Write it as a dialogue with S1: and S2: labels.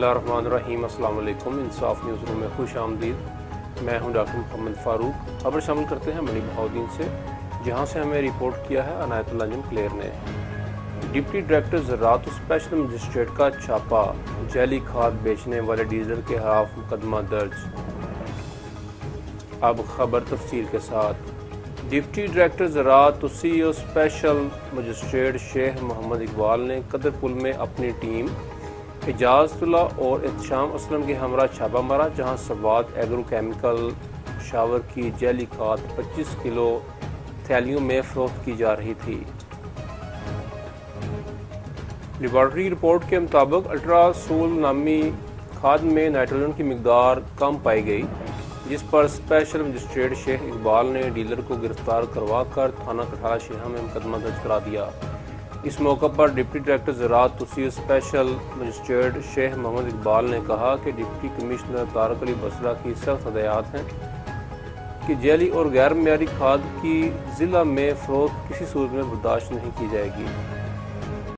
S1: बिस्मिल्लाहिर्रहमानिर्रहीम। अस्सलाम वालेकुम। इंसाफ न्यूज़ रूम में खुश आमदीद। मैं हूं डॉक्टर मोहम्मद फ़ारूक। खबर शामिल करते हैं मनी बहाउद्दीन से, जहां से हमें रिपोर्ट किया है अनायतुल्लाह अंजुम क्लेयर ने। डिप्टी डायरेक्टर ज़राअत स्पेशल मजिस्ट्रेट का छापा, जैली खाद बेचने वाले डीलर के खिलाफ मुकदमा दर्ज। अब खबर तफसील के साथ। डिप्टी डायरेक्टर ज़राअत तोसीओ स्पेशल मजिस्ट्रेट शेख मोहम्मद इकबाल ने कदरपुल में अपनी टीम एजाज़ुल्ला और एहतशाम असलम के हमरा छापा मारा, जहां सवात एग्रो केमिकल शावर की जैली खाद 25 किलो थैलियों में फरोख्त की जा रही थी। लेबॉर्ट्री रिपोर्ट के मुताबिक अल्ट्रासोल नामी खाद में नाइट्रोजन की मिकदार कम पाई गई, जिस पर स्पेशल मजिस्ट्रेट शेख इकबाल ने डीलर को गिरफ्तार करवा कर थाना कठाला शेहा में मुकदमा दर्ज करा दिया। इस मौके पर डिप्टी डायरेक्टर ज़राअत तोसीओ स्पेशल मजिस्ट्रेट शेख मोहम्मद इकबाल ने कहा कि डिप्टी कमिश्नर तारक अली बसरा की सख्त हदायत हैं कि जैली और गैर मियारी खाद की ज़िला में फ़रोख्त किसी सूरत में बर्दाश्त नहीं की जाएगी।